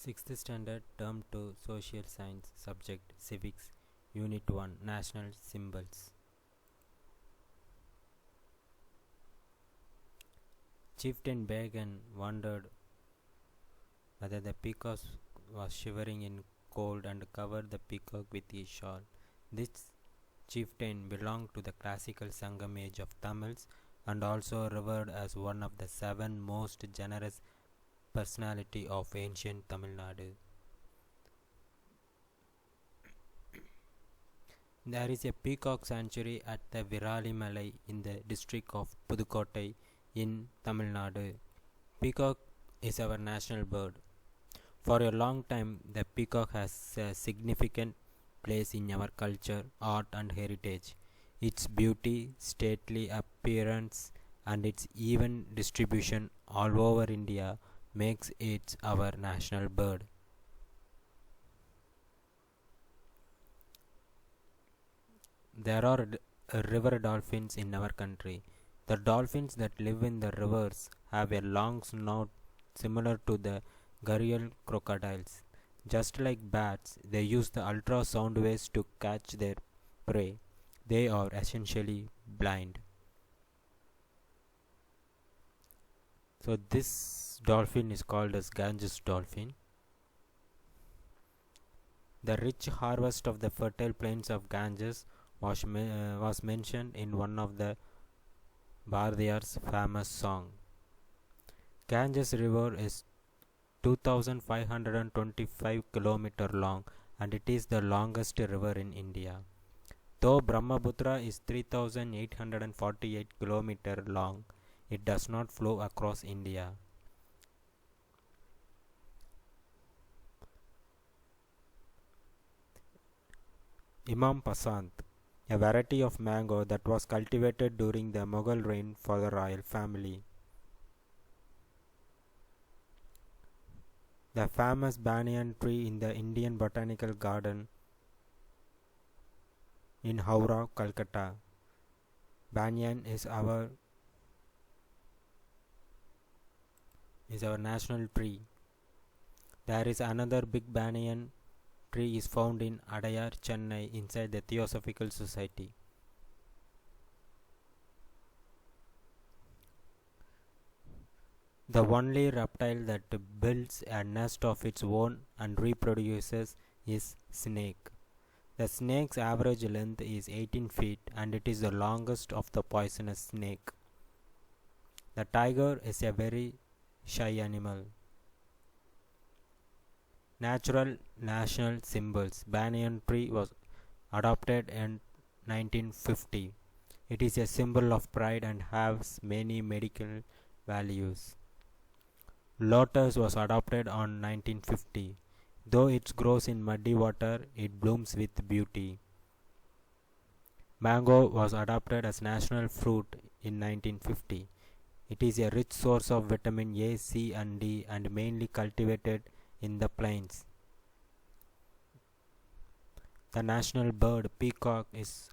6th Standard Term 2 Social Science Subject Civics Unit 1 National Symbols. Chieftain Bagan wondered whether the peacock was shivering in cold and covered the peacock with his shawl. This chieftain belonged to the classical Sangam age of Tamils and also revered as one of the 7 most generous personality of ancient Tamil Nadu. There is a peacock sanctuary at the Virali Malai in the district of Pudukottai in Tamil Nadu. Peacock is our national bird. For a long time, the peacock has a significant place in our culture, art, and heritage. Its beauty, stately appearance, and its even distribution all over India makes it our national bird. There are river dolphins in our country. The dolphins that live in the rivers have a long snout similar to the gharial crocodiles. Just like bats, they use the ultrasound waves to catch their prey. They are essentially blind. So this dolphin is called as Ganges dolphin. The rich harvest of the fertile plains of Ganges was mentioned in one of the Bhardiyar's famous song. Ganges river is 2525 km long and it is the longest river in India. Though Brahmaputra is 3848 km long, it does not flow across India. Imam Pasant, a variety of mango that was cultivated during the Mughal reign for the royal family. The famous banyan tree in the Indian Botanical Garden in Howrah, Calcutta. Banyan is our national tree. There is another big banyan tree is found in Adayar, Chennai inside the Theosophical Society. The only reptile that builds a nest of its own and reproduces is snake. The snake's average length is 18 feet and it is the longest of the poisonous snake. The tiger is a very shy animal. Natural national symbols. Banyan tree was adopted in 1950. It is a symbol of pride and has many medical values. Lotus was adopted on 1950. Though it grows in muddy water, it blooms with beauty. Mango was adopted as national fruit in 1950. It is a rich source of vitamin A, C and D and mainly cultivated in the plains. The national bird peacock was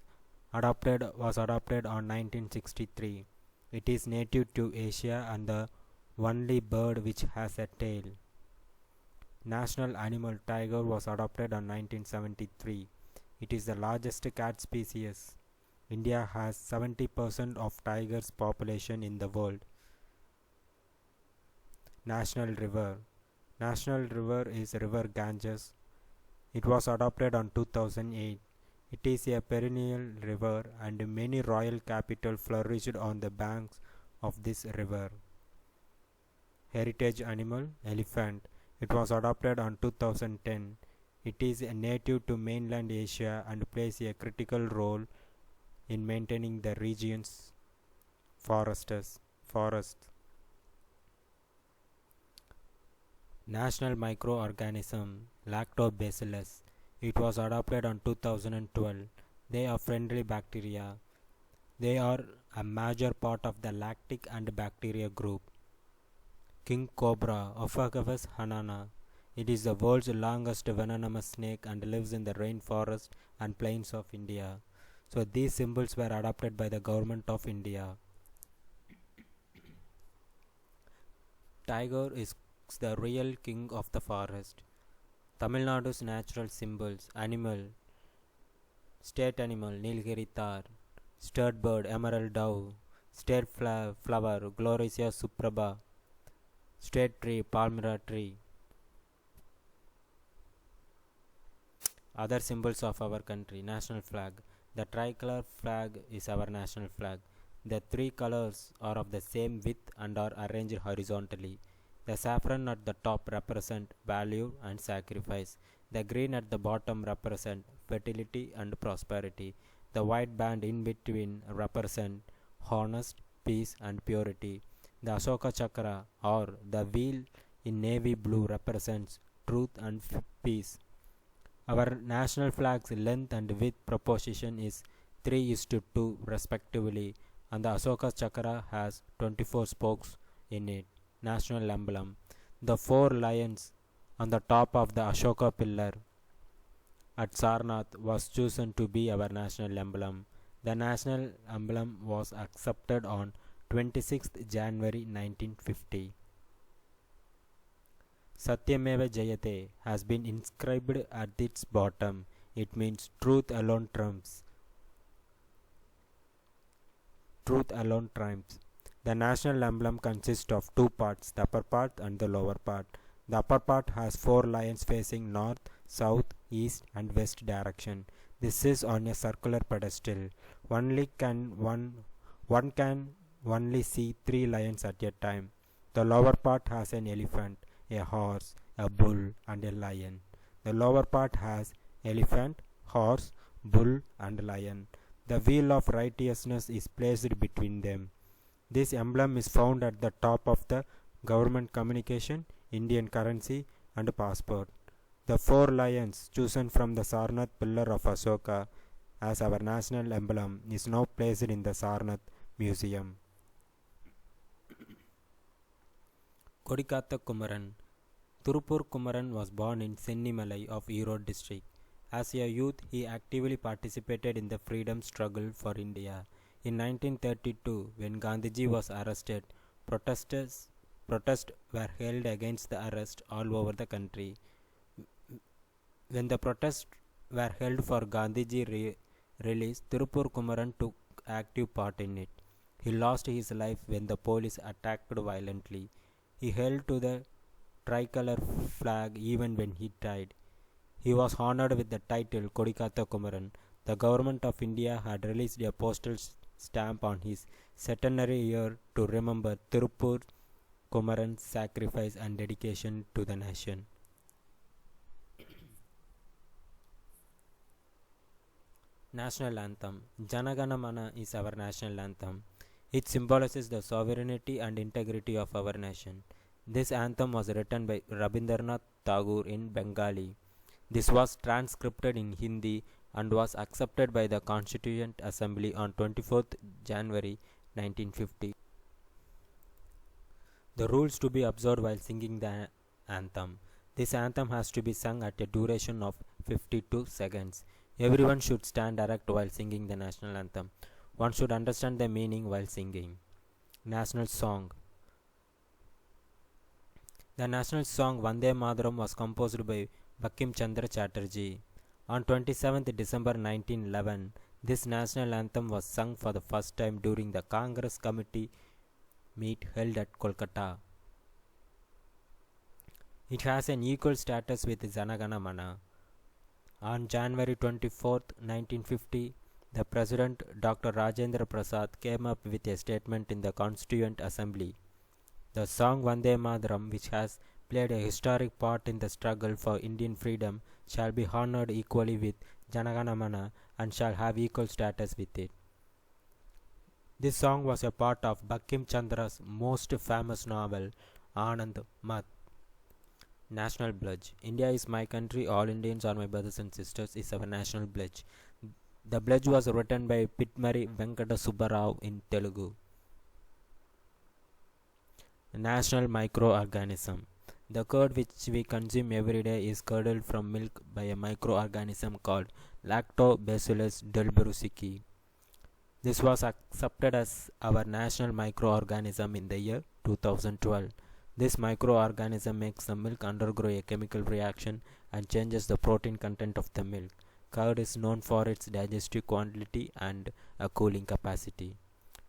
adopted on 1963. It is native to Asia and the only bird which has a tail. National animal tiger was adopted on 1973. It is the largest cat species. India has 70% of tigers population in the world. National river. National river is River Ganges. It was adopted on 2008. It is a perennial river and many royal capital flourished on the banks of this river. Heritage animal elephant. It was adopted on 2010. It is a native to mainland Asia and plays a critical role in maintaining the region's forests. National microorganism Lactobacillus. It was adopted on 2012. They are friendly bacteria. They are a major part of the lactic and bacteria group. King cobra Ophiogavus hanana. It is the world's longest venomous snake and lives in the rainforest and plains of India. So these symbols were adopted by the government of India. Tiger is depicts the real king of the forest. Tamil Nadu's natural symbols, state animal Nilgiri Thar, state bird emerald dove, state flower Gloria supraba, state tree palmyra tree. Other symbols of our country, national flag. The tricolor flag is our national flag. The three colors are of the same width and are arranged horizontally. The saffron at the top represent value and sacrifice. The green at the bottom represent fertility and prosperity. The white band in between represent honest, peace and purity. The Ashoka Chakra or the wheel in navy blue represents truth and peace. Our national flag's length and width proportion is 3:2 respectively, and the Ashoka Chakra has 24 spokes in it. National emblem. The 4 lions on the top of the Ashoka pillar at Sarnath was chosen to be our national emblem. The national emblem was accepted on 26th January 1950. Satyameva Jayate has been inscribed at its bottom. It means truth alone trumps. Truth alone triumphs. The national emblem consists of 2 parts, the upper part and the lower part. The upper part has 4 lions facing north, south, east and west direction. This is on a circular pedestal. One can only see 3 lions at a time. The lower part has an elephant, a horse, a bull and a lion. The lower part has elephant, horse, bull and lion. The wheel of righteousness is placed between them. This emblem is found at the top of the government communication, Indian currency and passport. The 4 lions chosen from the Sarnath pillar of Ashoka as our national emblem is now placed in the Sarnath Museum. Kodikatha Kumaran. Thirupur Kumaran was born in Sennimalai of Erode district. As a youth, he actively participated in the freedom struggle for India. In 1932, when Gandhiji was arrested, protests were held against the arrest all over the country. When the protests were held for Gandhiji release, Thirupur Kumaran took active part in it. He lost his life when the police attacked violently. He held to the tricolor flag even when he died. He was honored with the title Kodikatha Kumaran. The government of India had released a postal stamp on his centenary year to remember Thirupur Kumaran's sacrifice and dedication to the nation. National Anthem. Jana Gana Mana is our national anthem. It symbolizes the sovereignty and integrity of our nation. This anthem was written by Rabindranath Tagore in Bengali. This was transcribed in Hindi and was accepted by the Constituent Assembly on 24th January 1950. The rules to be observed while singing the anthem. This anthem has to be sung at a duration of 52 seconds. Everyone should stand erect while singing the national anthem. One should understand the meaning while singing. National Song. The national song Vande Mataram was composed by Bankim Chandra Chatterjee. On 27th December 1911, this national anthem was sung for the first time during the Congress Committee meet held at Kolkata. It has an equal status with Jana Gana Mana. On January 24, 1950, the President Dr. Rajendra Prasad came up with a statement in the Constituent Assembly. The song Vande Mataram, which has played a historic part in the struggle for Indian freedom, shall be honored equally with Jana Gana Mana and shall have equal status with it. This song was a part of Bankim Chandra's most famous novel, Anand Mat. National Pledge. India is my country, all Indians are my brothers and sisters is our national pledge. The pledge was written by Pitmari Venkata Subbarao in Telugu. National Microorganism. The curd which we consume every day is curdled from milk by a microorganism called Lactobacillus delbrueckii. This was accepted as our national microorganism in the year 2012. This microorganism makes the milk undergo a chemical reaction and changes the protein content of the milk. Curd is known for its digestive quality and a cooling capacity.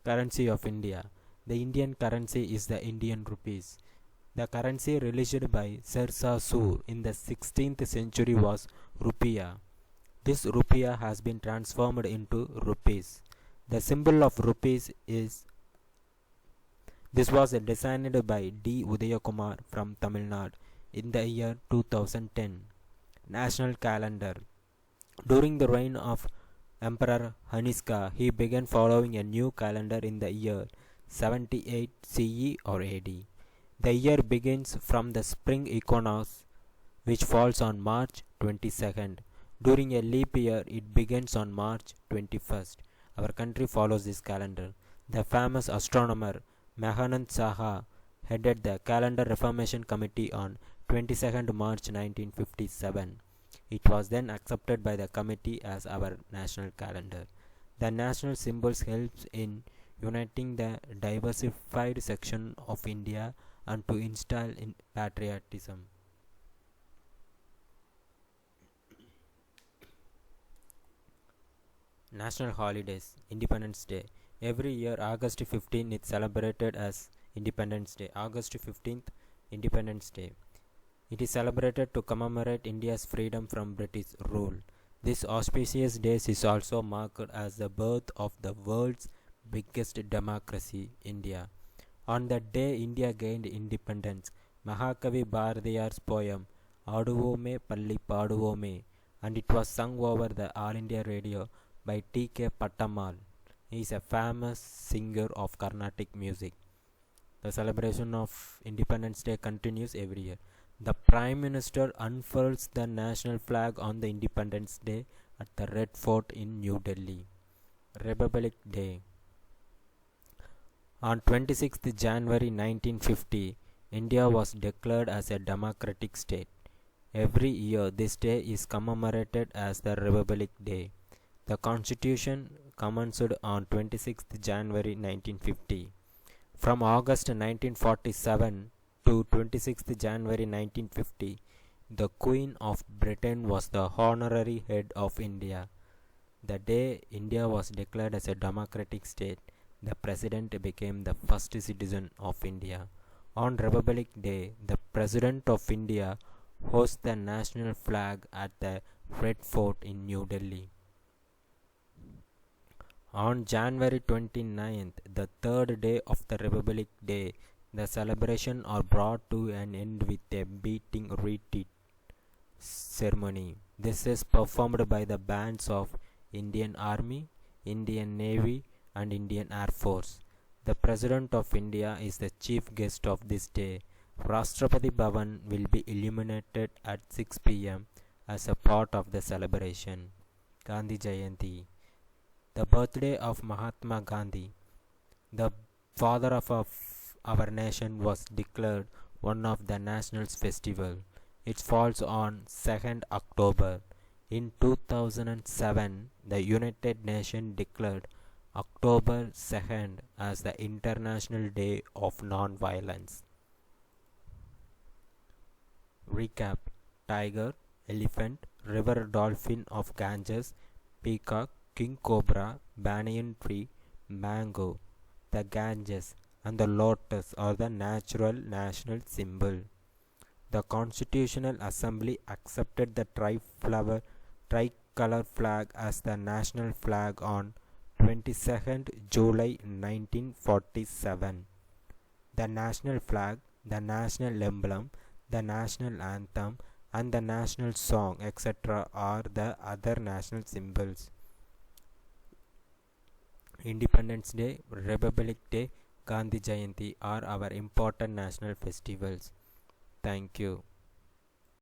Currency of India. The Indian currency is the Indian rupees. The currency released by Sirsa Sur in the 16th century was rupiah. This rupiah has been transformed into rupees. The symbol of rupees is this was designed by D. Udayakumar from Tamil Nadu in the year 2010. National calendar. During the reign of Emperor Hanishka, he began following a new calendar in the year 78 CE or AD. The year begins from the spring equinox, which falls on March 22nd. During a leap year, it begins on March 21st. Our country follows this calendar. The famous astronomer Meghanand Saha headed the Calendar Reformation Committee on 22nd March 1957. It was then accepted by the committee as our national calendar. The national symbols helps in uniting the diversified section of India and to instill in patriotism. National holidays. Independence Day. Every year August 15 is celebrated as Independence Day. August 15th, Independence Day. It is celebrated to commemorate India's freedom from British rule. This auspicious day is also marked as the birth of the world's biggest democracy, India. On the day India gained independence, Mahakavi Bharatiyar's poem Aduvome Palli Paduvome, and it was sung over the All India radio by T.K. Pattamal. He is a famous singer of Carnatic music. The celebration of Independence Day continues every year. The Prime Minister unfurls the national flag on the Independence Day at the Red Fort in New Delhi. Republic Day. On 26th January 1950, India was declared as a democratic state. Every year, this day is commemorated as the Republic Day. The Constitution commenced on 26th January 1950. From August 1947 to 26th January 1950, the Queen of Britain was the honorary head of India. The day India was declared as a democratic state, the President became the first citizen of India. On Republic Day, the President of India hoists the national flag at the Red Fort in New Delhi. On January 29th, the third day of the Republic Day, the celebration are brought to an end with a beating retreat ceremony. This is performed by the bands of Indian Army, Indian Navy and Indian Air Force. The President of India is the chief guest of this day. Rashtrapati Bhavan will be illuminated at 6 p.m. as a part of the celebration. Gandhi Jayanti. The birthday of Mahatma Gandhi, the father of our nation, was declared one of the national festivals. It falls on 2nd October. In 2007, the United Nations declared October 2nd as the International Day of Non-Violence. Recap: tiger, elephant, river dolphin of Ganges, peacock, king cobra, banyan tree, mango, the Ganges and the lotus are the natural national symbol. The Constitutional Assembly accepted the tricolor flag as the national flag on 22nd July 1947. The national flag, the national emblem, the national anthem and the national song etc. are the other national symbols. Independence Day, Republic Day, Gandhi Jayanti are our important national festivals. Thank you.